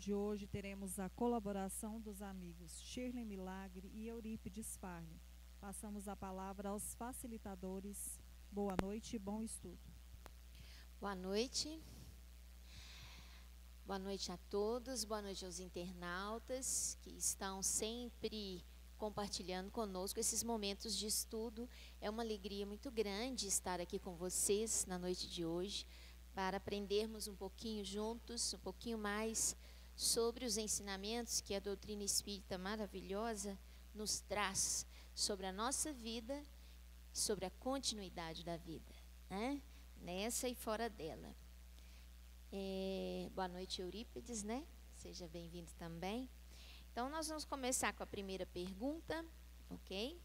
de hoje teremos a colaboração dos amigos Shirley Milagre e Eurípides Farley. Passamos a palavra aos facilitadores. Boa noite e bom estudo. Boa noite. Boa noite a todos, boa noite aos internautas que estão sempre compartilhando conosco esses momentos de estudo. É uma alegria muito grande estar aqui com vocês na noite de hoje, para aprendermos um pouquinho juntos, um pouquinho mais sobre os ensinamentos que a doutrina espírita maravilhosa nos traz sobre a nossa vida, sobre a continuidade da vida, né? Nessa e fora dela. Boa noite, Eurípides, né? Seja bem-vindo também. Então, nós vamos começar com a primeira pergunta, ok?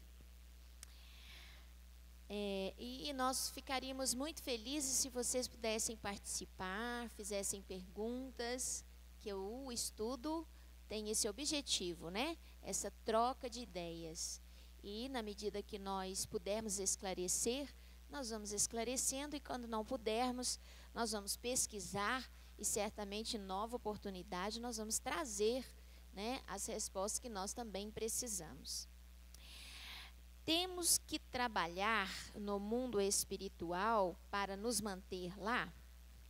E nós ficaríamos muito felizes se vocês pudessem participar, fizessem perguntas, que o estudo tem esse objetivo, né? Essa troca de ideias. E na medida que nós pudermos esclarecer, nós vamos esclarecendo, e quando não pudermos, nós vamos pesquisar, e certamente nova oportunidade nós vamos trazer, né, as respostas que nós também precisamos. Temos que trabalhar no mundo espiritual para nos manter lá?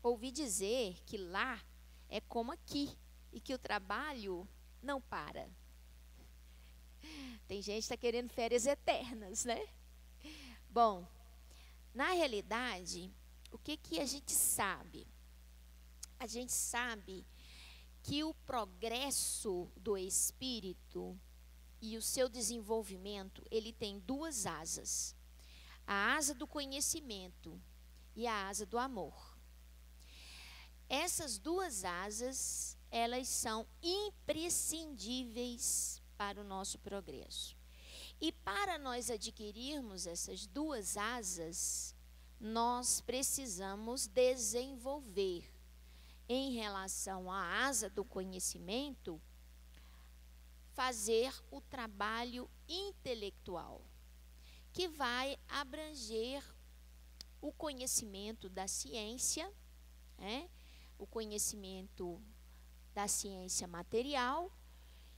Ouvi dizer que lá é como aqui, e que o trabalho não para. Tem gente que está querendo férias eternas, né? Bom, na realidade, o que a gente sabe? A gente sabe que o progresso do espírito e o seu desenvolvimento, ele tem duas asas. A asa do conhecimento e a asa do amor. Essas duas asas, elas são imprescindíveis para o nosso progresso. E para nós adquirirmos essas duas asas, nós precisamos desenvolver, em relação à asa do conhecimento, fazer o trabalho intelectual, que vai abranger o conhecimento da ciência, né? O conhecimento da ciência material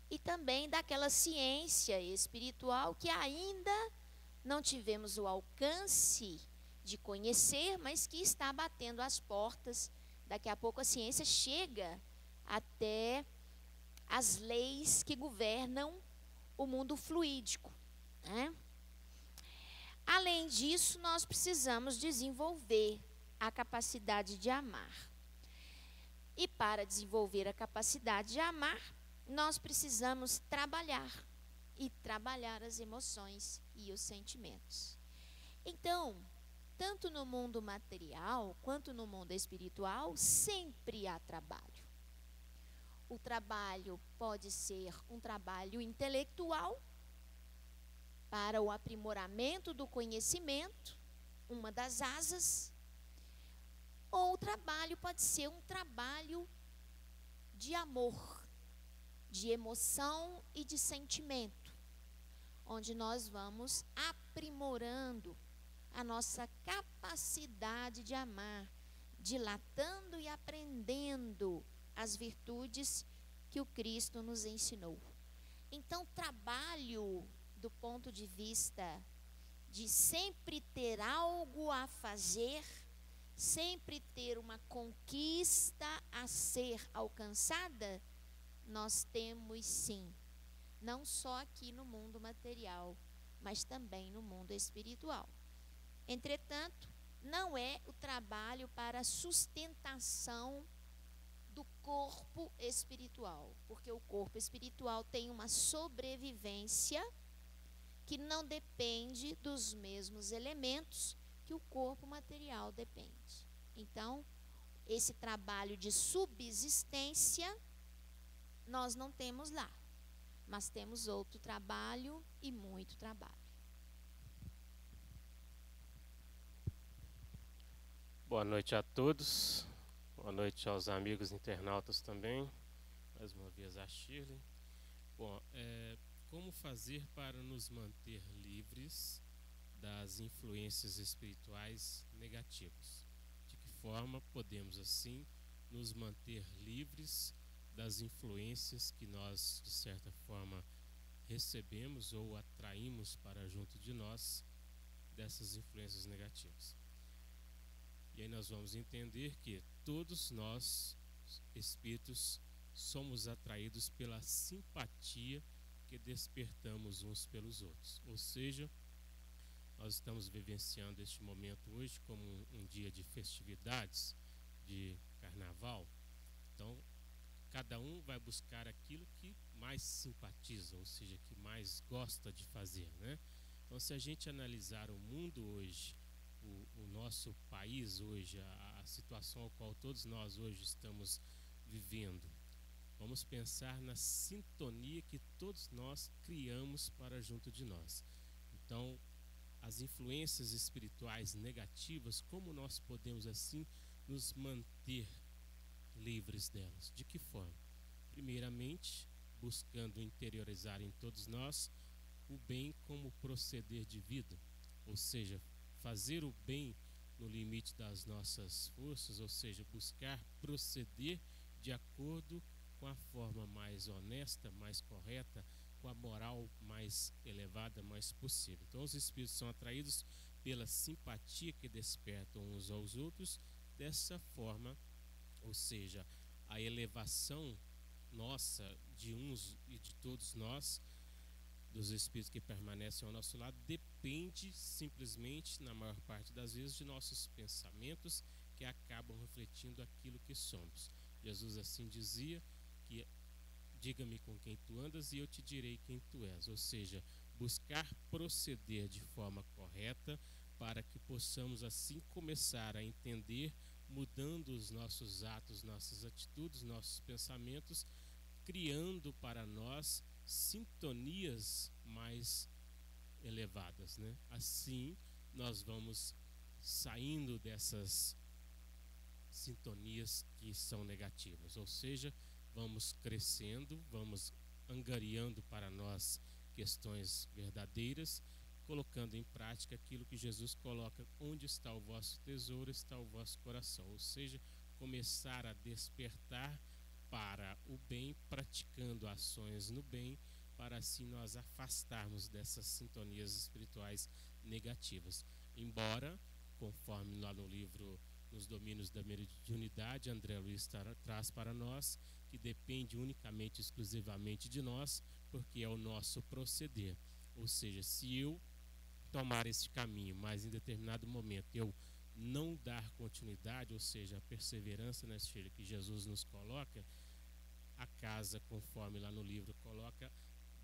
e também daquela ciência espiritual que ainda não tivemos o alcance de conhecer, mas que está batendo as portas. Daqui a pouco a ciência chega até as leis que governam o mundo fluídico, né? Além disso, nós precisamos desenvolver a capacidade de amar. E para desenvolver a capacidade de amar, nós precisamos trabalhar as emoções e os sentimentos. Então, tanto no mundo material quanto no mundo espiritual, sempre há trabalho. O trabalho pode ser um trabalho intelectual para o aprimoramento do conhecimento, uma das asas, ou o trabalho pode ser um trabalho de amor, de emoção e de sentimento, onde nós vamos aprimorando a nossa capacidade de amar, dilatando e aprendendo as virtudes que o Cristo nos ensinou. Então, trabalho do ponto de vista de sempre ter algo a fazer, sempre ter uma conquista a ser alcançada, nós temos sim, não só aqui no mundo material, mas também no mundo espiritual. Entretanto, não é o trabalho para a sustentação do corpo espiritual, porque o corpo espiritual tem uma sobrevivência que não depende dos mesmos elementos que o corpo material depende. Então, esse trabalho de subsistência nós não temos lá, mas temos outro trabalho e muito trabalho. Boa noite a todos, boa noite aos amigos internautas também, mais uma vez a Shirley. Bom, como fazer para nos manter livres das influências espirituais negativas? De que forma podemos assim nos manter livres das influências que nós, de certa forma, recebemos ou atraímos para junto de nós dessas influências negativas. E aí nós vamos entender que todos nós, espíritos, somos atraídos pela simpatia que despertamos uns pelos outros. Ou seja, nós estamos vivenciando este momento hoje como um dia de festividades, de carnaval. Então, cada um vai buscar aquilo que mais simpatiza, ou seja, que mais gosta de fazer, né? Então, se a gente analisar o mundo hoje, o nosso país hoje, a situação a qual todos nós hoje estamos vivendo, vamos pensar na sintonia que todos nós criamos para junto de nós. Então, as influências espirituais negativas, como nós podemos assim nos manter livres delas? De que forma? Primeiramente, buscando interiorizar em todos nós o bem como proceder de vida, ou seja, fazer o bem no limite das nossas forças, ou seja, buscar proceder de acordo com a forma mais honesta, mais correta, com a moral mais elevada, mais possível. Então, os espíritos são atraídos pela simpatia que despertam uns aos outros dessa forma, ou seja, a elevação nossa, de uns e de todos nós, dos espíritos que permanecem ao nosso lado, depende simplesmente, na maior parte das vezes, de nossos pensamentos que acabam refletindo aquilo que somos. Jesus assim dizia que diga-me com quem tu andas e eu te direi quem tu és, ou seja, buscar proceder de forma correta para que possamos assim começar a entender, mudando os nossos atos, nossas atitudes, nossos pensamentos, criando para nós sintonias mais elevadas, né? Assim nós vamos saindo dessas sintonias que são negativas, ou seja, vamos crescendo, vamos angariando para nós questões verdadeiras, colocando em prática aquilo que Jesus coloca: onde está o vosso tesouro, está o vosso coração. Ou seja, começar a despertar para o bem, praticando ações no bem, para assim nós afastarmos dessas sintonias espirituais negativas. Embora, conforme lá no livro Nos Domínios da Mediunidade, André Luiz traz para nós que depende unicamente, exclusivamente de nós, porque é o nosso proceder. Ou seja, se eu tomar este caminho, mas em determinado momento eu não dar continuidade, ou seja, a perseverança na esteira que Jesus nos coloca, a casa, conforme lá no livro coloca,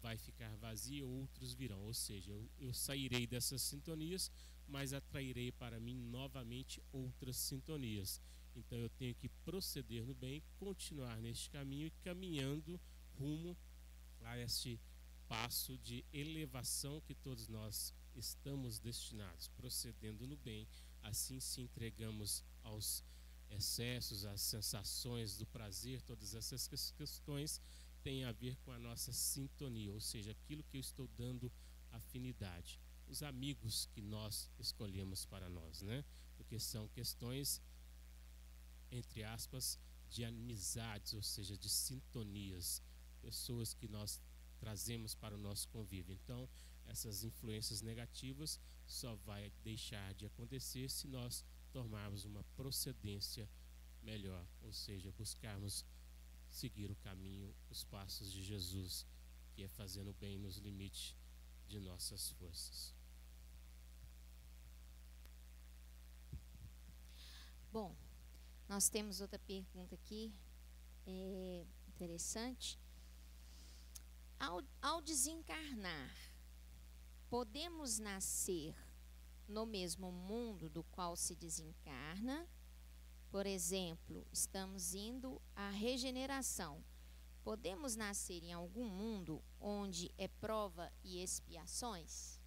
vai ficar vazia, outros virão. Ou seja, eu sairei dessas sintonias, mas atrairei para mim novamente outras sintonias. Então eu tenho que proceder no bem, continuar neste caminho e caminhando rumo a este passo de elevação que todos nós estamos destinados, procedendo no bem. Assim se entregamos aos excessos, às sensações do prazer. Todas essas questões têm a ver com a nossa sintonia, ou seja, aquilo que eu estou dando afinidade, os amigos que nós escolhemos para nós, né? Porque são questões, entre aspas, de amizades, ou seja, de sintonias, pessoas que nós trazemos para o nosso convívio. Então, essas influências negativas só vai deixar de acontecer se nós tomarmos uma procedência melhor, ou seja, buscarmos seguir o caminho, os passos de Jesus, que é fazendo o bem nos limites de nossas forças. Bom, nós temos outra pergunta aqui, interessante. Ao desencarnar, podemos nascer no mesmo mundo do qual se desencarna? Por exemplo, estamos indo à regeneração. Podemos nascer em algum mundo onde é prova e expiações?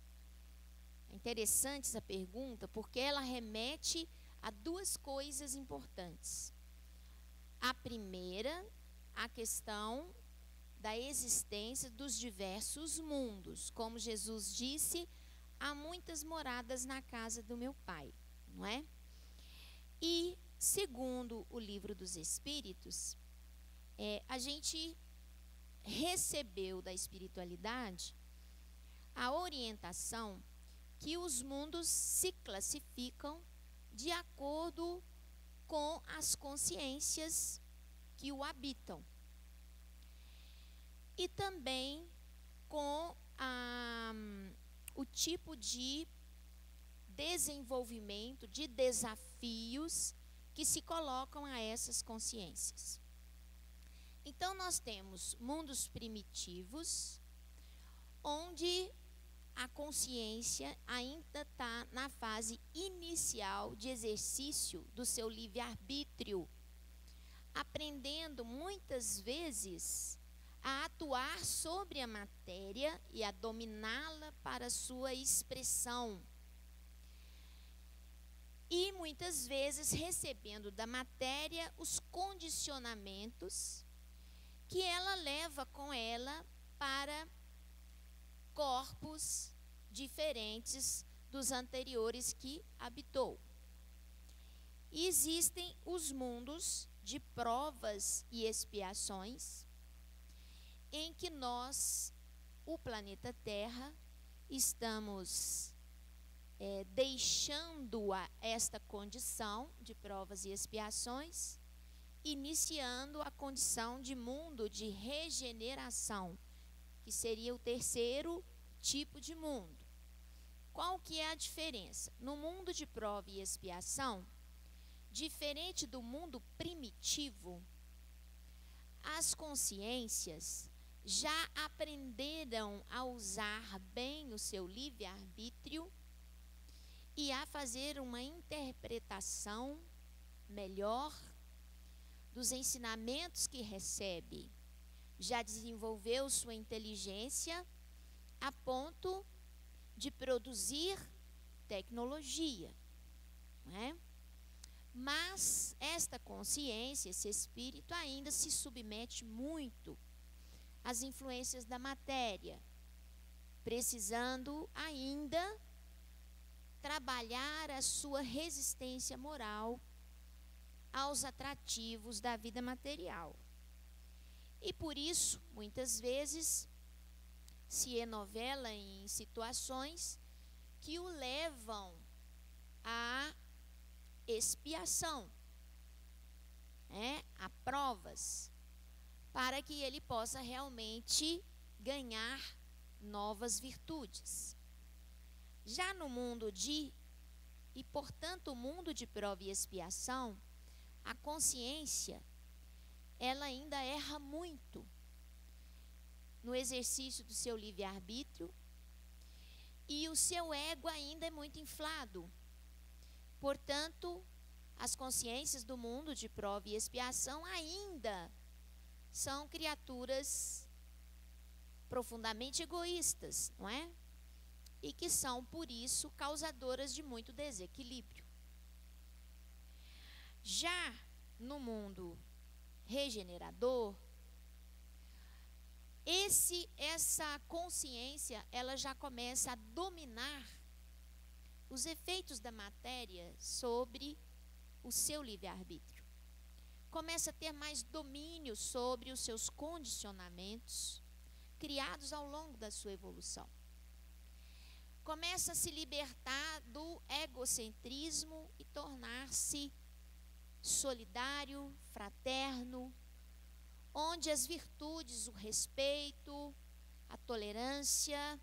É interessante essa pergunta porque ela remete a duas coisas importantes. A primeira, a questão da existência dos diversos mundos. Como Jesus disse, há muitas moradas na casa do meu Pai, não é? E, segundo o Livro dos Espíritos, a gente recebeu da espiritualidade a orientação que os mundos se classificam de acordo com as consciências que o habitam. E também com o tipo de desenvolvimento, de desafios que se colocam a essas consciências. Então, nós temos mundos primitivos, onde a consciência ainda está na fase inicial de exercício do seu livre-arbítrio, aprendendo muitas vezes a atuar sobre a matéria e a dominá-la para sua expressão. E muitas vezes recebendo da matéria os condicionamentos que ela leva com ela para corpos diferentes dos anteriores que habitou. E existem os mundos de provas e expiações, em que nós, o planeta Terra, estamos deixando esta condição de provas e expiações, iniciando a condição de mundo de regeneração, que seria o terceiro tipo de mundo. Qual que é a diferença? No mundo de prova e expiação, diferente do mundo primitivo, as consciências já aprenderam a usar bem o seu livre-arbítrio e a fazer uma interpretação melhor dos ensinamentos que recebe. Já desenvolveu sua inteligência a ponto de produzir tecnologia, não é? Mas esta consciência, esse espírito, ainda se submete muito às influências da matéria, precisando ainda trabalhar a sua resistência moral aos atrativos da vida material. E por isso, muitas vezes, se enovela em situações que o levam à expiação, a provas, para que ele possa realmente ganhar novas virtudes. Já no mundo e portanto o mundo de prova e expiação, a consciência, ela ainda erra muito no exercício do seu livre-arbítrio e o seu ego ainda é muito inflado. Portanto, as consciências do mundo de prova e expiação ainda são criaturas profundamente egoístas, não é? E que são, por isso, causadoras de muito desequilíbrio. Já no mundo regenerador, essa consciência, ela já começa a dominar os efeitos da matéria sobre o seu livre-arbítrio. Começa a ter mais domínio sobre os seus condicionamentos criados ao longo da sua evolução. Começa a se libertar do egocentrismo e tornar-se solidário, fraterno, onde as virtudes, o respeito, a tolerância,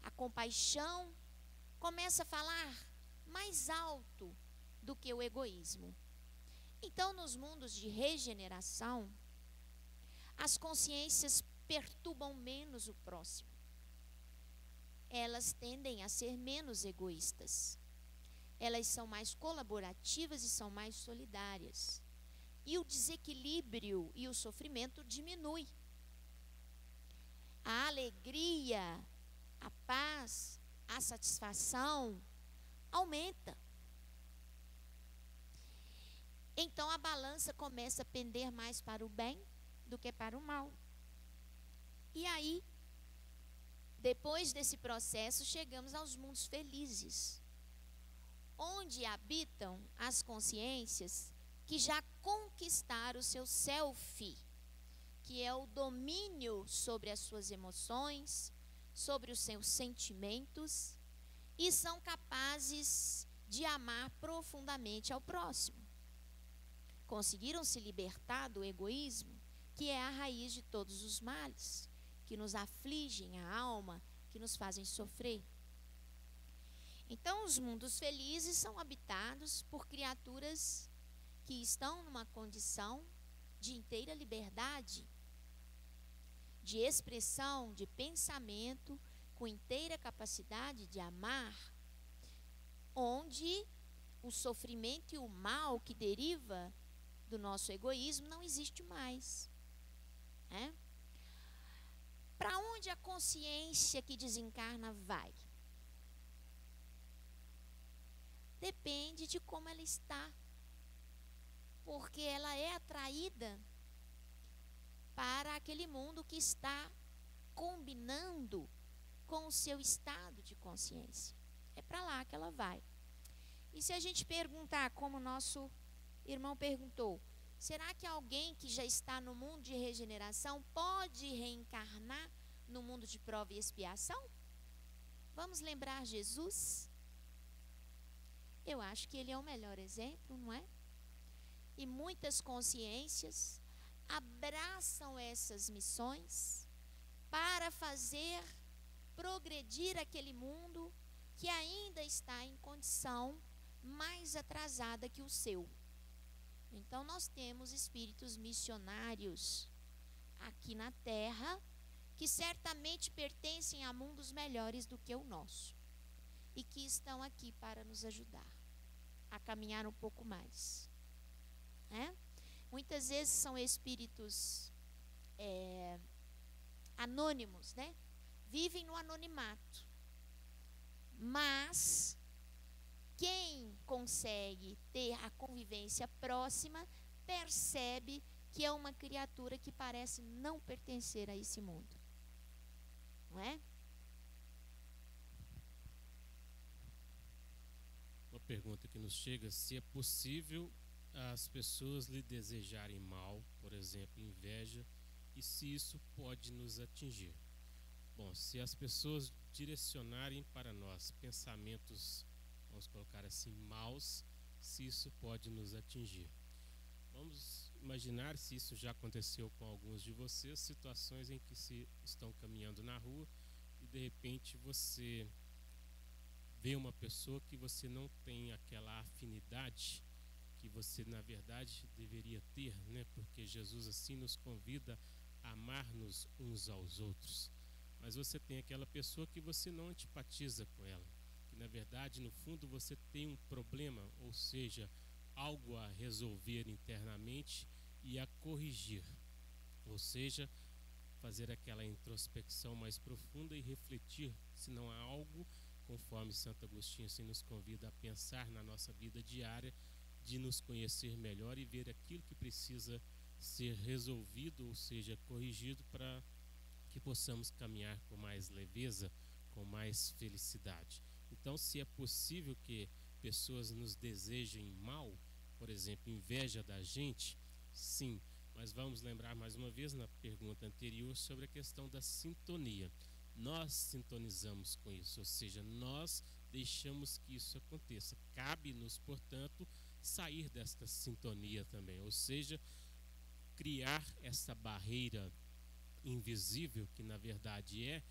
a compaixão, começa a falar mais alto do que o egoísmo. Então, nos mundos de regeneração, as consciências perturbam menos o próximo. Elas tendem a ser menos egoístas. Elas são mais colaborativas e são mais solidárias. E o desequilíbrio e o sofrimento diminui. A alegria, a paz, a satisfação aumenta. Então a balança começa a pender mais para o bem do que para o mal. E aí, depois desse processo, chegamos aos mundos felizes, onde habitam as consciências que já conquistaram o seu self, que é o domínio sobre as suas emoções, sobre os seus sentimentos, e são capazes de amar profundamente ao próximo. Conseguiram se libertar do egoísmo, que é a raiz de todos os males, que nos afligem a alma, que nos fazem sofrer. Então, os mundos felizes são habitados por criaturas que estão numa condição de inteira liberdade, de expressão, de pensamento, com inteira capacidade de amar, onde o sofrimento e o mal que deriva do nosso egoísmo não existe mais. Para onde a consciência que desencarna vai? Depende de como ela está, porque ela é atraída para aquele mundo que está combinando com o seu estado de consciência. É para lá que ela vai. E se a gente perguntar, como nosso irmão perguntou, será que alguém que já está no mundo de regeneração pode reencarnar no mundo de prova e expiação? Vamos lembrar Jesus? Eu acho que ele é o melhor exemplo, não é? E muitas consciências abraçam essas missões para fazer progredir aquele mundo que ainda está em condição mais atrasada que o seu. Então nós temos espíritos missionários aqui na Terra que certamente pertencem a mundos melhores do que o nosso e que estão aqui para nos ajudar a caminhar um pouco mais. Muitas vezes são espíritos anônimos, vivem no anonimato, mas quem consegue ter a convivência próxima percebe que é uma criatura que parece não pertencer a esse mundo, não é? Uma pergunta que nos chega: se é possível as pessoas lhe desejarem mal, por exemplo, inveja, e se isso pode nos atingir. Bom, se as pessoas direcionarem para nós pensamentos, vamos colocar assim, maus, se isso pode nos atingir. Vamos imaginar se isso já aconteceu com alguns de vocês, situações em que se estão caminhando na rua e de repente você vê uma pessoa que você não tem aquela afinidade que você na verdade deveria ter, porque Jesus assim nos convida a amar-nos uns aos outros. Mas você tem aquela pessoa que você não antipatiza com ela, que na verdade no fundo você tem um problema, ou seja, algo a resolver internamente e a corrigir, ou seja, fazer aquela introspecção mais profunda e refletir se não há algo, conforme Santo Agostinho assim nos convida a pensar na nossa vida diária, de nos conhecer melhor e ver aquilo que precisa ser resolvido, ou seja, corrigido, para que possamos caminhar com mais leveza, com mais felicidade. Então, se é possível que pessoas nos desejem mal, por exemplo, inveja da gente, sim, mas vamos lembrar mais uma vez na pergunta anterior sobre a questão da sintonia. Nós sintonizamos com isso, ou seja, nós deixamos que isso aconteça. Cabe-nos, portanto, sair desta sintonia também, ou seja, criar essa barreira invisível, que na verdade é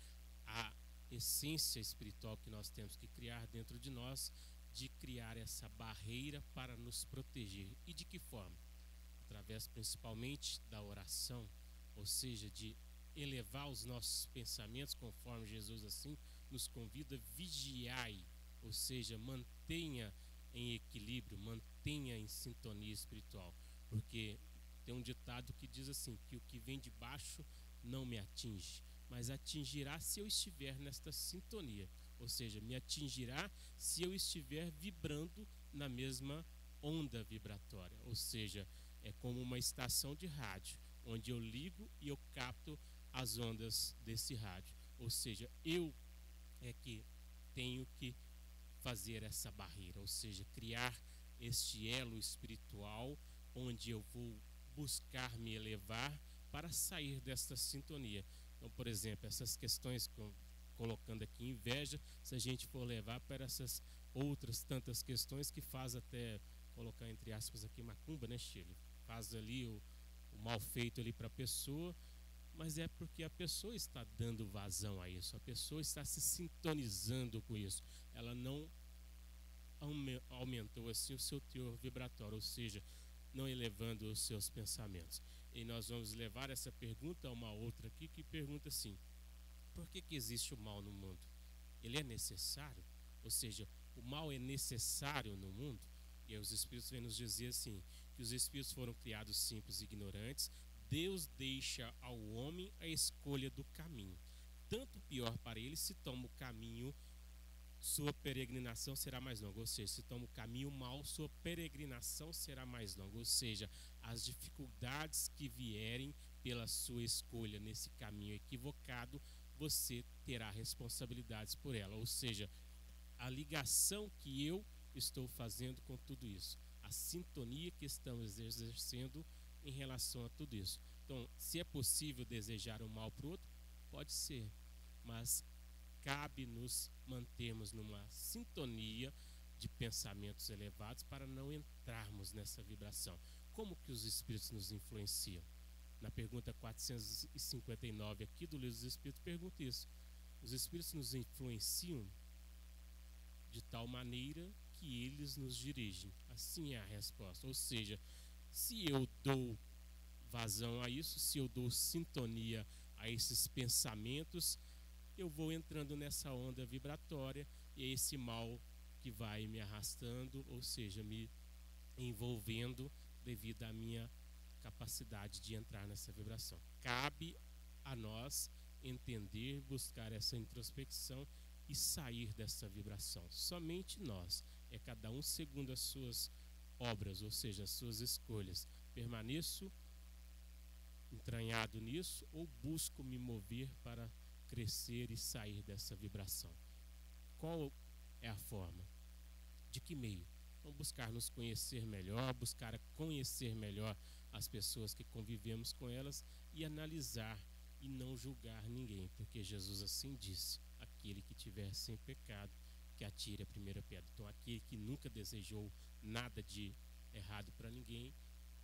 a essência espiritual que nós temos que criar dentro de nós, de criar essa barreira para nos proteger. E de que forma? Através principalmente da oração, ou seja, de elevar os nossos pensamentos, conforme Jesus assim nos convida, vigiai, ou seja, mantenha em equilíbrio, mantenha em sintonia espiritual, porque tem um ditado que diz assim, que o que vem de baixo não me atinge, mas atingirá se eu estiver nesta sintonia, ou seja, me atingirá se eu estiver vibrando na mesma onda vibratória, ou seja, é como uma estação de rádio, onde eu ligo e eu capto as ondas desse rádio, ou seja, eu é que tenho que fazer essa barreira, ou seja, criar este elo espiritual onde eu vou buscar me elevar para sair desta sintonia. Então, por exemplo, essas questões que eu colocando aqui, inveja, se a gente for levar para essas outras tantas questões que faz até, colocar entre aspas aqui, macumba, né, Chile? Faz ali o mal feito ali para a pessoa, mas é porque a pessoa está dando vazão a isso, a pessoa está se sintonizando com isso, ela não aumentou assim o seu teor vibratório, ou seja, não elevando os seus pensamentos. E nós vamos levar essa pergunta a uma outra aqui, que pergunta assim: por que existe o mal no mundo? Ele é necessário? Ou seja, o mal é necessário no mundo? E aí os Espíritos vêm nos dizer assim, que os Espíritos foram criados simples e ignorantes, Deus deixa ao homem a escolha do caminho. Tanto pior para ele se toma o caminho, sua peregrinação será mais longa. Ou seja, se toma o caminho mau, sua peregrinação será mais longa. Ou seja, as dificuldades que vierem pela sua escolha nesse caminho equivocado, você terá responsabilidades por ela. Ou seja, a ligação que eu estou fazendo com tudo isso, a sintonia que estamos exercendo em relação a tudo isso. Então, se é possível desejar o mal para o outro, pode ser, mas cabe nos mantermos numa sintonia de pensamentos elevados para não entrarmos nessa vibração. Como que os Espíritos nos influenciam? Na pergunta 459 aqui do Livro dos Espíritos, pergunta isso. Os Espíritos nos influenciam de tal maneira que eles nos dirigem. Assim é a resposta. Ou seja, se eu dou vazão a isso, se eu dou sintonia a esses pensamentos, eu vou entrando nessa onda vibratória e é esse mal que vai me arrastando, ou seja, me envolvendo devido à minha capacidade de entrar nessa vibração. Cabe a nós entender, buscar essa introspecção e sair dessa vibração. Somente nós. É cada um segundo as suas obras, ou seja, as suas escolhas. Permaneço entranhado nisso ou busco me mover para crescer e sair dessa vibração? Qual é a forma? De que meio? Então, buscar nos conhecer melhor, buscar conhecer melhor as pessoas que convivemos com elas e analisar e não julgar ninguém, porque Jesus assim disse: aquele que tiver sem pecado, que atire a primeira pedra. Então, aquele que nunca desejou nada de errado para ninguém,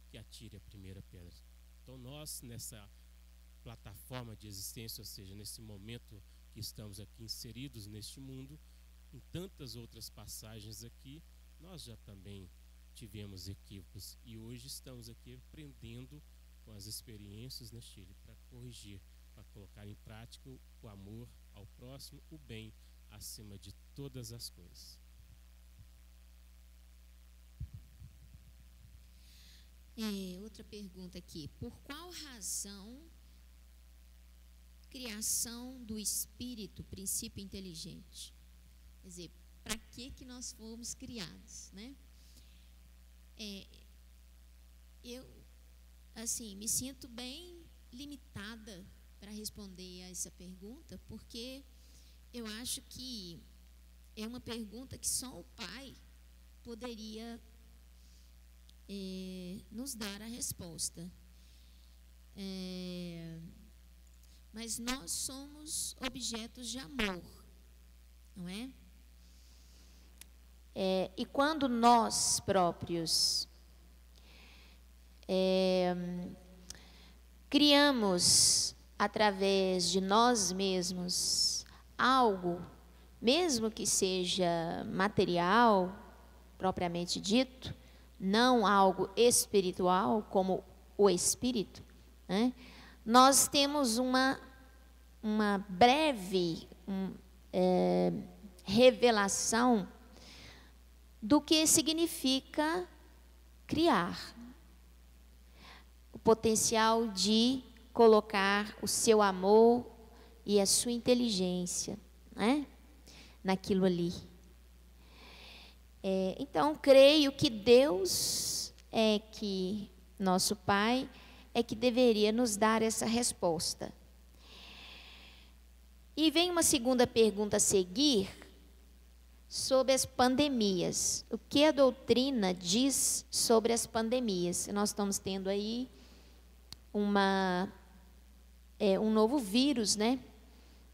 que atire a primeira pedra. Então, nós, nessa plataforma de existência, ou seja, nesse momento que estamos aqui inseridos neste mundo, em tantas outras passagens aqui, nós já também tivemos equívocos e hoje estamos aqui aprendendo com as experiências, né, Chile, para corrigir, para colocar em prática o amor ao próximo, o bem acima de todas as coisas. Outra pergunta aqui: por qual razão criação do espírito, princípio inteligente? Quer dizer, para que nós fomos criados, né? Eu, assim, me sinto bem limitada para responder a essa pergunta, porque eu acho que é uma pergunta que só o Pai poderia nos dar a resposta. Mas nós somos objetos de amor, não é? E quando nós próprios criamos através de nós mesmos algo, mesmo que seja material, propriamente dito, não algo espiritual, como o espírito, né? Nós temos uma breve revelação do que significa criar. O potencial de colocar o seu amor e a sua inteligência, né, naquilo ali. Então, creio que Deus nosso Pai, é que deveria nos dar essa resposta. E vem uma segunda pergunta a seguir, sobre as pandemias. O que a doutrina diz sobre as pandemias? Nós estamos tendo aí um novo vírus, né,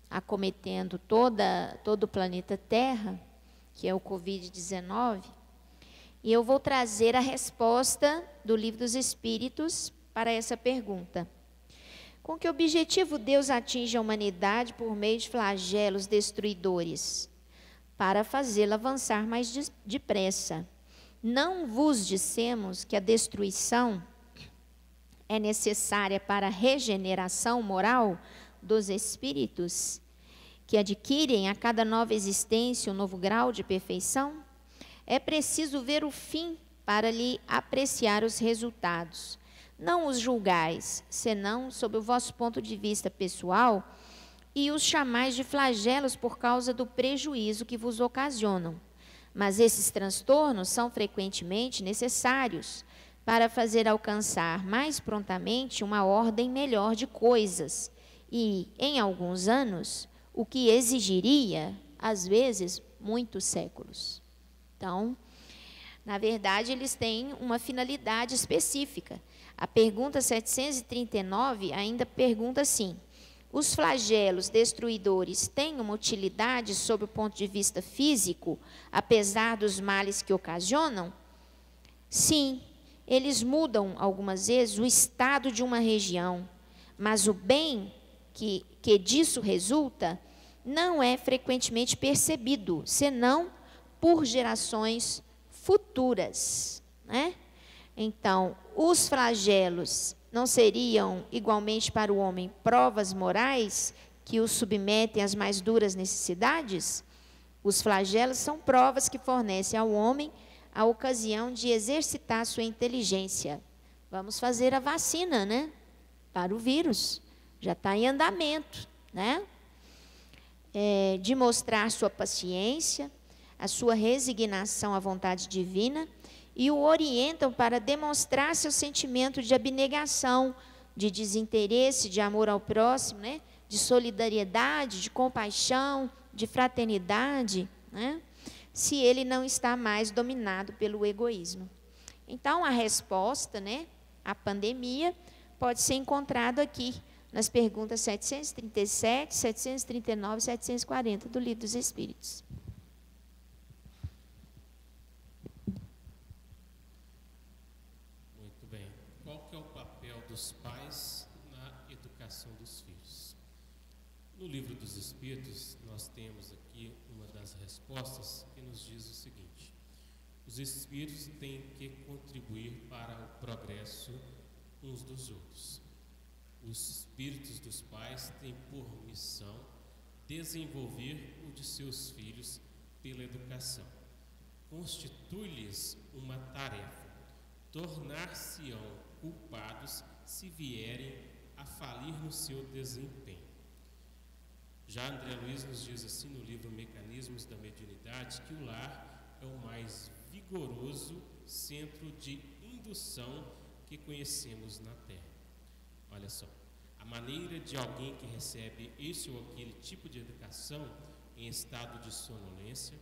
acometendo todo o planeta Terra, que é o Covid-19, e eu vou trazer a resposta do Livro dos Espíritos para essa pergunta. Com que objetivo Deus atinge a humanidade por meio de flagelos destruidores? Para fazê-la avançar mais depressa. Não vos dissemos que a destruição é necessária para a regeneração moral dos espíritos, que adquirem a cada nova existência um novo grau de perfeição? É preciso ver o fim para lhe apreciar os resultados. Não os julgais, senão sob o vosso ponto de vista pessoal, e os chamais de flagelos por causa do prejuízo que vos ocasionam. Mas esses transtornos são frequentemente necessários para fazer alcançar mais prontamente uma ordem melhor de coisas, e, em alguns anos, o que exigiria, às vezes, muitos séculos. Então, na verdade, eles têm uma finalidade específica. A pergunta 739 ainda pergunta assim: os flagelos destruidores têm uma utilidade sob o ponto de vista físico, apesar dos males que ocasionam? Sim, eles mudam algumas vezes o estado de uma região, mas o bem que disso resulta não é frequentemente percebido, senão por gerações futuras, né? Então, os flagelos não seriam igualmente para o homem provas morais que o submetem às mais duras necessidades? Os flagelos são provas que fornecem ao homem a ocasião de exercitar sua inteligência. Vamos fazer a vacina, né? Para o vírus. Já está em andamento, né? De mostrar sua paciência, a sua resignação à vontade divina, e o orientam para demonstrar seu sentimento de abnegação, de desinteresse, de amor ao próximo, né? De solidariedade, de compaixão, de fraternidade, né? Se ele não está mais dominado pelo egoísmo. Então, a resposta, né, à pandemia pode ser encontrada aqui, nas perguntas 737, 739 e 740 do Livro dos Espíritos. Muito bem. Qual que é o papel dos pais na educação dos filhos? No Livro dos Espíritos, nós temos aqui uma das respostas que nos diz o seguinte: os espíritos têm que contribuir para o progresso uns dos outros. Os espíritos dos pais têm por missão desenvolver o de seus filhos pela educação. Constitui-lhes uma tarefa, tornar-se-ão culpados se vierem a falir no seu desempenho. Já André Luiz nos diz assim no livro Mecanismos da Mediunidade que o lar é o mais vigoroso centro de indução que conhecemos na Terra. Olha só, a maneira de alguém que recebe esse ou aquele tipo de educação em estado de sonolência,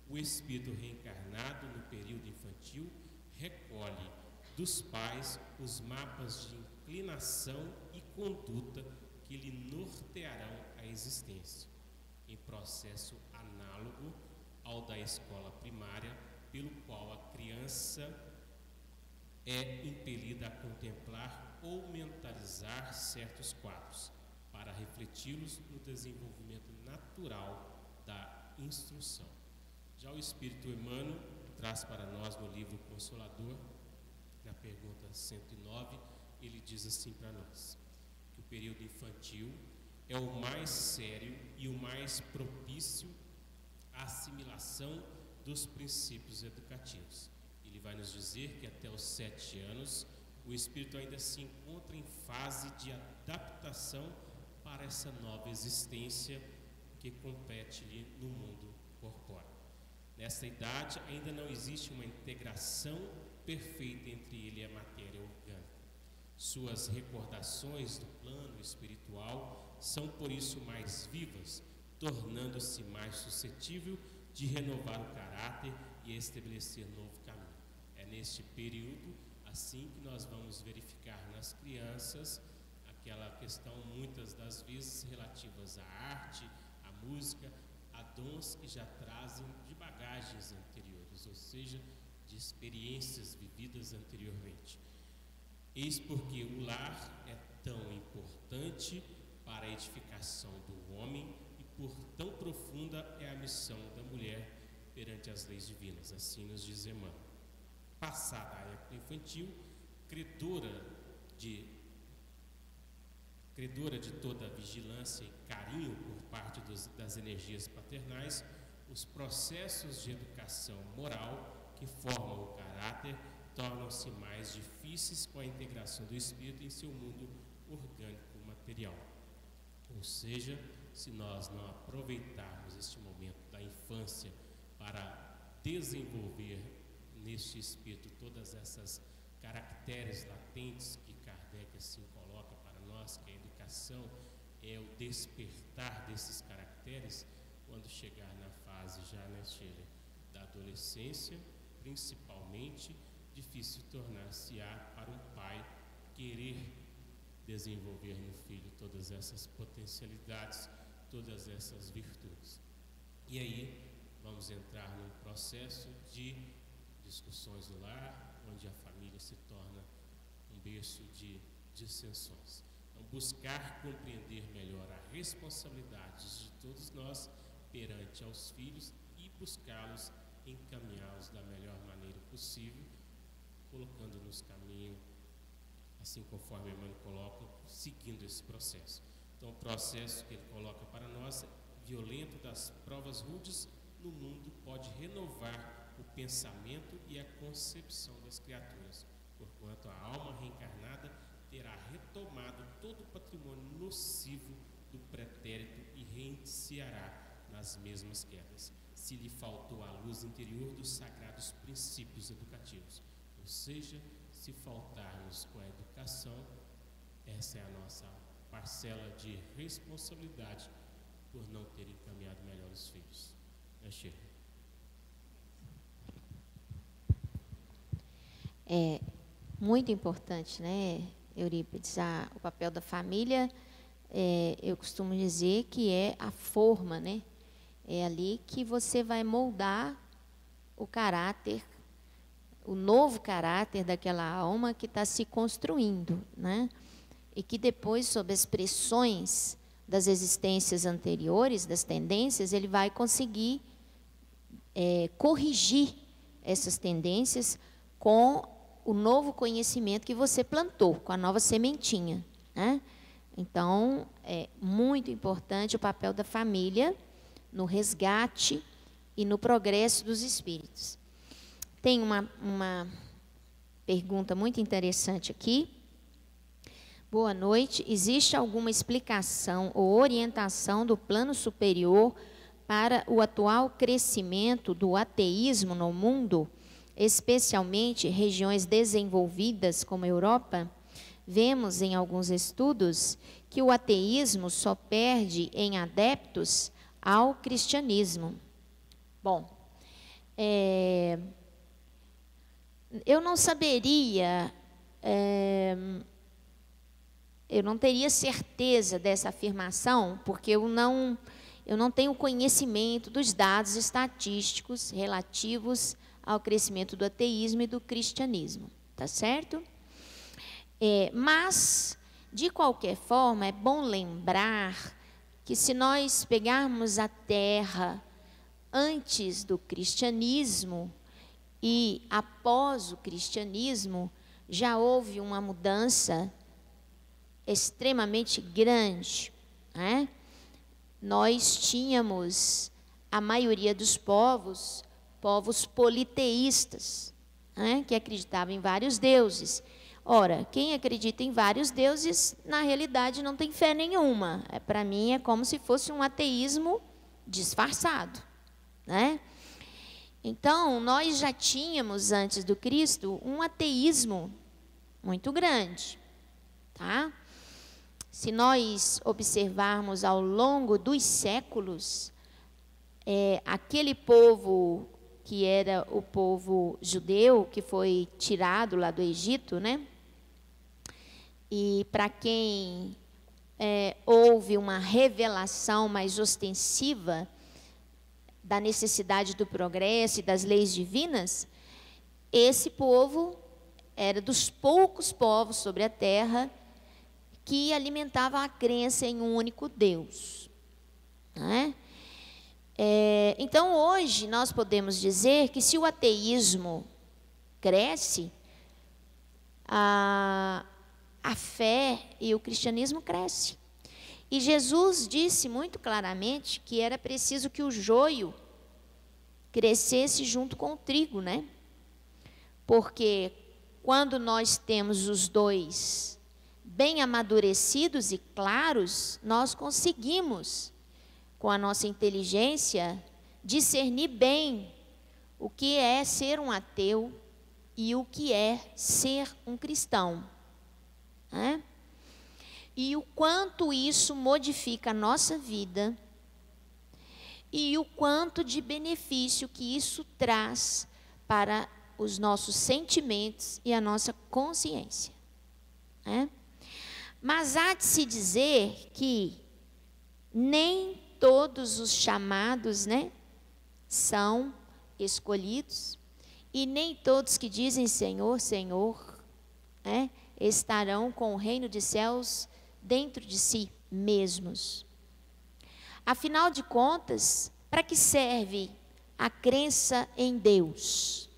o espírito reencarnado no período infantil recolhe dos pais os mapas de inclinação e conduta que lhe nortearão a existência, em processo análogo ao da escola primária, pelo qual a criança é impelida a contemplar ou mentalizar certos quadros, para refleti-los no desenvolvimento natural da instrução. Já o Espírito Emmanuel traz para nós no livro Consolador, na pergunta 109, ele diz assim para nós: que o período infantil é o mais sério e o mais propício à assimilação dos princípios educativos. Ele vai nos dizer que até os 7 anos o espírito ainda se encontra em fase de adaptação para essa nova existência que compete-lhe no mundo corpóreo. Nessa idade ainda não existe uma integração perfeita entre ele e a matéria orgânica. Suas recordações do plano espiritual são por isso mais vivas, tornando-se mais suscetível de renovar o caráter e estabelecer novo caminho. É neste período, assim, que nós vamos verificar nas crianças aquela questão, muitas das vezes, relativas à arte, à música, a dons que já trazem de bagagens anteriores, ou seja, de experiências vividas anteriormente. Eis porque o lar é tão importante para a edificação do homem e por tão profunda é a missão da mulher perante as leis divinas, assim nos diz Emmanuel. Passada a época infantil, credora de toda a vigilância e carinho por parte das energias paternais, os processos de educação moral que formam o caráter tornam-se mais difíceis com a integração do espírito em seu mundo orgânico material. Ou seja, se nós não aproveitarmos este momento da infância para desenvolver neste espírito todas essas caracteres latentes que Kardec assim coloca para nós, que a educação é o despertar desses caracteres, quando chegar na fase já, né, Sheila, da adolescência, principalmente, difícil tornar-se-á para um pai querer desenvolver no filho todas essas potencialidades, todas essas virtudes. E aí vamos entrar num processo de discussões no lar, onde a família se torna um berço de dissensões. Então, buscar compreender melhor a responsabilidade de todos nós perante aos filhos e buscá-los encaminhá-los da melhor maneira possível, colocando-nos caminho, assim conforme Emmanuel coloca, seguindo esse processo. Então, o processo que ele coloca para nós, violento das provas rudes, no mundo pode renovar o pensamento e a concepção das criaturas, porquanto a alma reencarnada terá retomado todo o patrimônio nocivo do pretérito e reiniciará nas mesmas quedas, se lhe faltou a luz interior dos sagrados princípios educativos. Ou seja, se faltarmos com a educação, essa é a nossa parcela de responsabilidade por não ter encaminhado melhor os filhos. É muito importante, né, Eurípides, o papel da família. Eu costumo dizer que é a forma, né? É ali que você vai moldar o caráter, o novo caráter daquela alma que está se construindo, né? E que depois, sob as pressões das existências anteriores, das tendências, ele vai conseguir corrigir essas tendências com o novo conhecimento que você plantou, com a nova sementinha, né? Então, é muito importante o papel da família no resgate e no progresso dos espíritos. Tem uma pergunta muito interessante aqui. Boa noite. Existe alguma explicação ou orientação do plano superior para o atual crescimento do ateísmo no mundo, especialmente regiões desenvolvidas como a Europa? Vemos em alguns estudos que o ateísmo só perde em adeptos ao cristianismo. Bom, eu não saberia, eu não teria certeza dessa afirmação, porque eu não tenho conhecimento dos dados estatísticos relativos ao crescimento do ateísmo e do cristianismo, tá certo? Mas, de qualquer forma, é bom lembrar que se nós pegarmos a Terra antes do cristianismo e após o cristianismo, já houve uma mudança extremamente grande, né? Nós tínhamos a maioria dos povos politeístas, né? Que acreditavam em vários deuses. Ora, quem acredita em vários deuses, na realidade não tem fé nenhuma. Para mim é como se fosse um ateísmo disfarçado, né? Então, nós já tínhamos, antes do Cristo, um ateísmo muito grande, tá? Se nós observarmos ao longo dos séculos, aquele povo que era o povo judeu, que foi tirado lá do Egito, né? E para quem houve uma revelação mais ostensiva da necessidade do progresso e das leis divinas, esse povo era dos poucos povos sobre a terra que alimentavam a crença em um único Deus, né? Então, hoje, nós podemos dizer que se o ateísmo cresce, a fé e o cristianismo crescem. E Jesus disse muito claramente que era preciso que o joio crescesse junto com o trigo, né? Porque quando nós temos os dois bem amadurecidos e claros, nós conseguimos, com a nossa inteligência, discernir bem o que é ser um ateu e o que é ser um cristão, né? E o quanto isso modifica a nossa vida e o quanto de benefício que isso traz para os nossos sentimentos e a nossa consciência, né? Mas há de se dizer que nem todos os chamados, né, são escolhidos, e nem todos que dizem Senhor, Senhor, né, estarão com o reino dos céus dentro de si mesmos. Afinal de contas, para que serve a crença em Deus?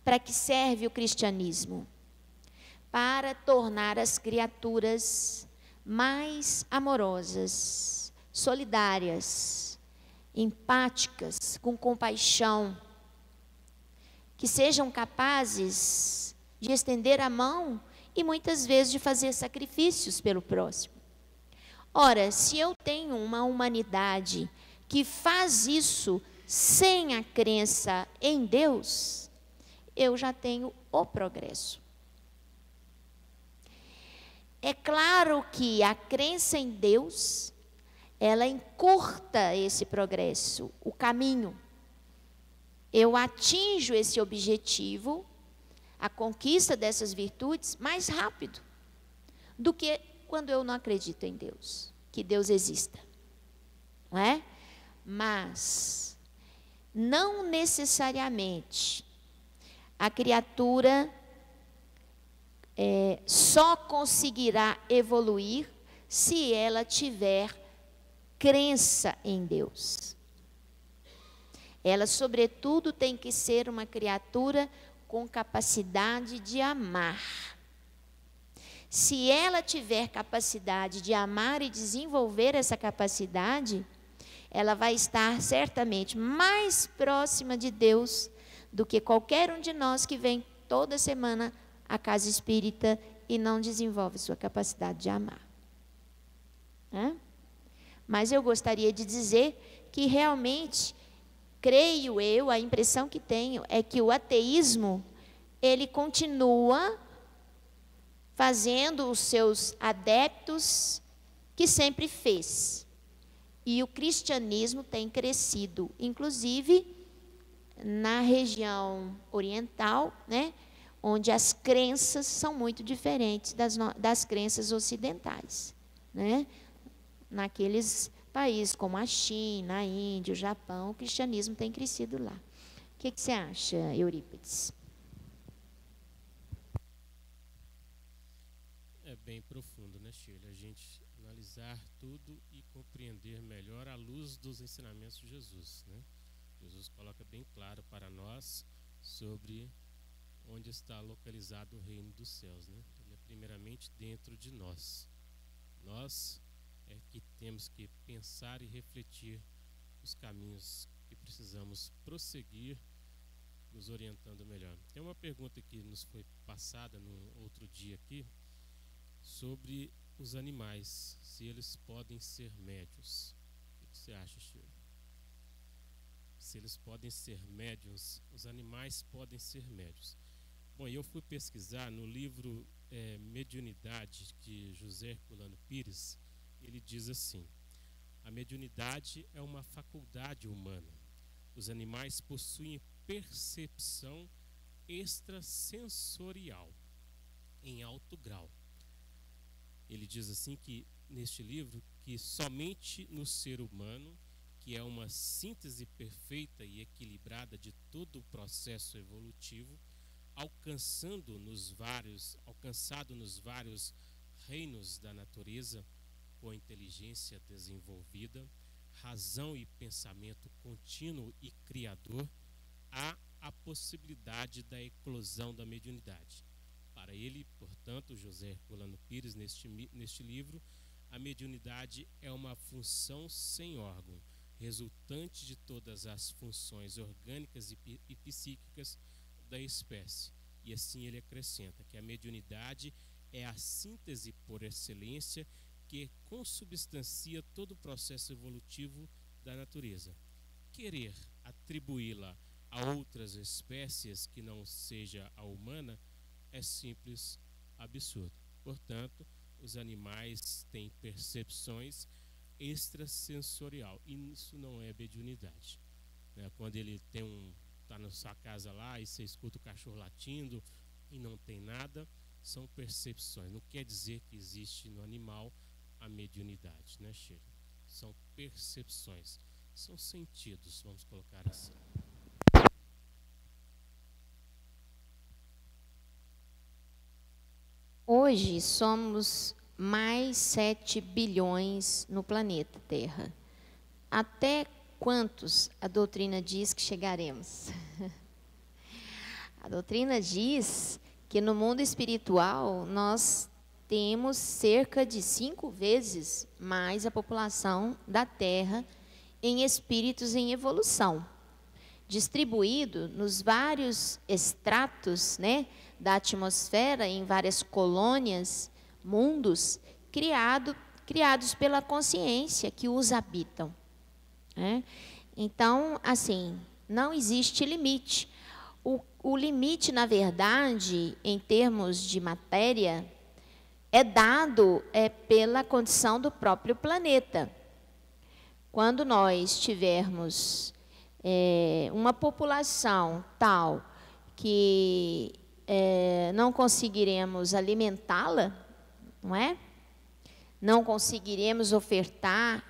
Para que serve o cristianismo? Para tornar as criaturas mais amorosas, solidárias, empáticas, com compaixão, que sejam capazes de estender a mão e muitas vezes de fazer sacrifícios pelo próximo. Ora, se eu tenho uma humanidade que faz isso sem a crença em Deus, eu já tenho o progresso. É claro que a crença em Deus, ela encurta esse progresso, o caminho. Eu atinjo esse objetivo, a conquista dessas virtudes, mais rápido do que quando eu não acredito em Deus, que Deus exista, não é? Mas não necessariamente a criatura só conseguirá evoluir se ela tiver crença em Deus. Ela, sobretudo, tem que ser uma criatura com capacidade de amar. Se ela tiver capacidade de amar e desenvolver essa capacidade, ela vai estar certamente mais próxima de Deus do que qualquer um de nós que vem toda semana à casa espírita e não desenvolve sua capacidade de amar. Mas eu gostaria de dizer que realmente, creio eu, a impressão que tenho é que o ateísmo, ele continua fazendo os seus adeptos que sempre fez. E o cristianismo tem crescido, inclusive na região oriental, né, onde as crenças são muito diferentes das crenças ocidentais, né? Naqueles países como a China, a Índia, o Japão, o cristianismo tem crescido lá. O que você acha, Eurípides? É bem profundo, né, Shirley? A gente analisar tudo e compreender melhor à luz dos ensinamentos de Jesus, né? Jesus coloca bem claro para nós sobre onde está localizado o reino dos céus, né? Ele é primeiramente dentro de nós. Nós é que temos que pensar e refletir os caminhos que precisamos prosseguir, nos orientando melhor. Tem uma pergunta que nos foi passada no outro dia aqui, sobre os animais, se eles podem ser médiuns. O que você acha, Shirley? Se eles podem ser médiuns, os animais podem ser médiuns. Bom, eu fui pesquisar no livro Mediunidade, de José Herculano Pires. Ele diz assim: A mediunidade é uma faculdade humana. Os animais possuem percepção extrasensorial em alto grau. Ele diz assim que neste livro que somente no ser humano, que é uma síntese perfeita e equilibrada de todo o processo evolutivo, alcançado nos vários reinos da natureza, com inteligência desenvolvida, razão e pensamento contínuo e criador, há a possibilidade da eclosão da mediunidade. Para ele, portanto, José Herculano Pires, neste livro, a mediunidade é uma função sem órgão, resultante de todas as funções orgânicas e psíquicas da espécie. E assim ele acrescenta que a mediunidade é a síntese por excelência que consubstancia todo o processo evolutivo da natureza. Querer atribuí-la a outras espécies que não seja a humana é simples absurdo. Portanto, os animais têm percepções extrasensorial, e isso não é mediunidade. Quando ele está na sua casa lá e você escuta o cachorro latindo e não tem nada, são percepções. Não quer dizer que existe no animal a mediunidade, né, Sheila? São percepções, são sentidos, vamos colocar assim. Hoje somos mais 7 bilhões no planeta Terra. Até quantos a doutrina diz que chegaremos? A doutrina diz que no mundo espiritual nós temos cerca de 5 vezes mais a população da Terra em espíritos em evolução, distribuído nos vários estratos, né, da atmosfera, em várias colônias, mundos, criados pela consciência que os habitam. Então, assim, não existe limite. O limite, na verdade, em termos de matéria, é dado pela condição do próprio planeta. Quando nós tivermos uma população tal que não conseguiremos alimentá-la, não é? Não conseguiremos ofertar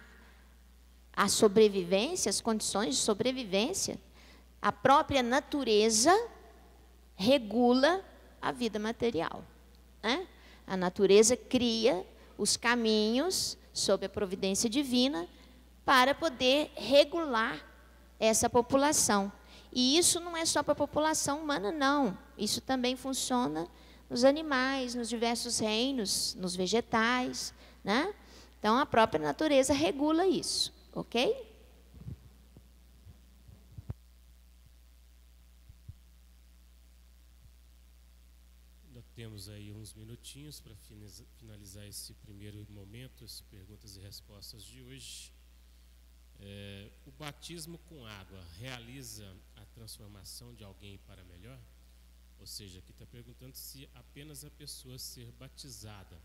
a sobrevivência, as condições de sobrevivência, a própria natureza regula a vida material, né? A natureza cria os caminhos, sob a providência divina, para poder regular essa população. E isso não é só para a população humana, não. Isso também funciona nos animais, nos diversos reinos, nos vegetais, né? Então, a própria natureza regula isso, ok? Temos aí uns minutinhos para finalizar esse primeiro momento, as perguntas e respostas de hoje. O batismo com água realiza a transformação de alguém para melhor? Ou seja, aqui está perguntando se apenas a pessoa ser batizada,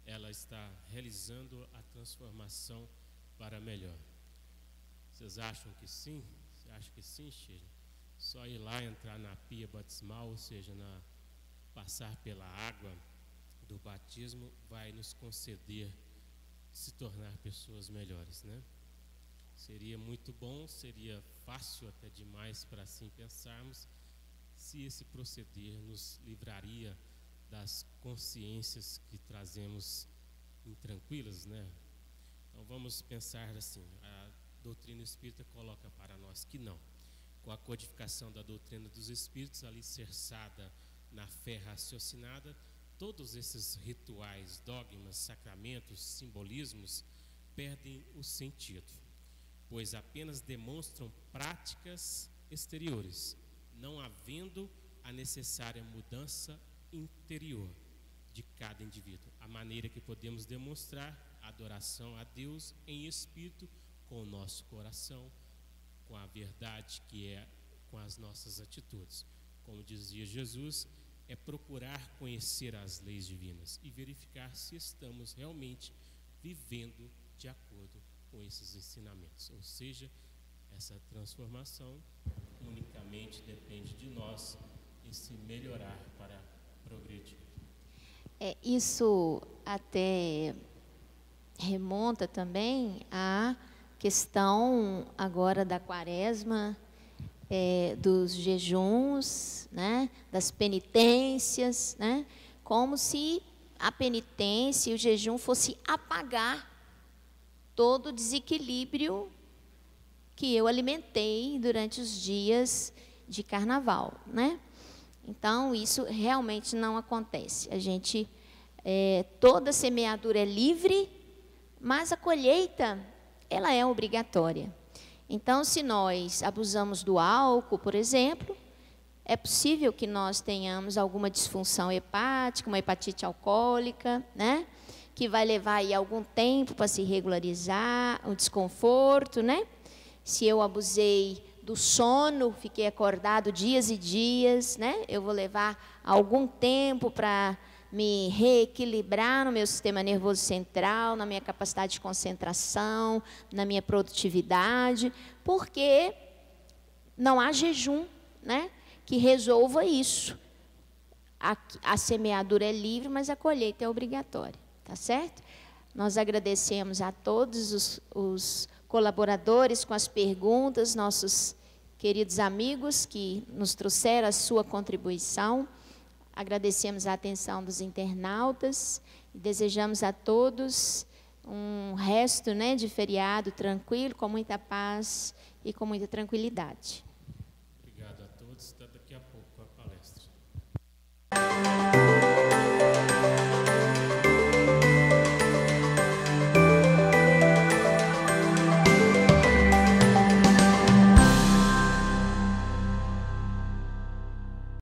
ela está realizando a transformação para melhor. Vocês acham que sim? Você acha que sim, Sheila? Só ir lá, entrar na pia batismal, ou seja, passar pela água do batismo, vai nos conceder se tornar pessoas melhores, né? Seria muito bom, seria fácil até demais para assim pensarmos, se esse proceder nos livraria das consciências que trazemos intranquilas, né? Então vamos pensar assim, a doutrina espírita coloca para nós que não. Com a codificação da doutrina dos espíritos, alicerçada na fé raciocinada, todos esses rituais, dogmas, sacramentos, simbolismos perdem o sentido, pois apenas demonstram práticas exteriores, não havendo a necessária mudança interior de cada indivíduo. A maneira que podemos demonstrar a adoração a Deus em espírito, com o nosso coração, com a verdade que é com as nossas atitudes. Como dizia Jesus, é procurar conhecer as leis divinas e verificar se estamos realmente vivendo de acordo com com esses ensinamentos. Ou seja, essa transformação unicamente depende de nós e se melhorar para progredir. Isso até remonta também à questão agora da quaresma, dos jejuns, né, das penitências, né, como se a penitência e o jejum fosse apagar todo o desequilíbrio que eu alimentei durante os dias de carnaval, né? Então, isso realmente não acontece. A gente, toda semeadura é livre, mas a colheita, ela é obrigatória. Então, se nós abusamos do álcool, por exemplo, é possível que nós tenhamos alguma disfunção hepática, uma hepatite alcoólica, né? Que vai levar aí algum tempo para se regularizar, um desconforto, né? Se eu abusei do sono, fiquei acordado dias e dias, né? Eu vou levar algum tempo para me reequilibrar no meu sistema nervoso central, na minha capacidade de concentração, na minha produtividade, porque não há jejum, né, que resolva isso. A semeadura é livre, mas a colheita é obrigatória, tá certo? Nós agradecemos a todos os colaboradores com as perguntas, nossos queridos amigos que nos trouxeram a sua contribuição. Agradecemos a atenção dos internautas e desejamos a todos um resto, né, de feriado tranquilo, com muita paz e com muita tranquilidade. Obrigado a todos. Até daqui a pouco com a palestra.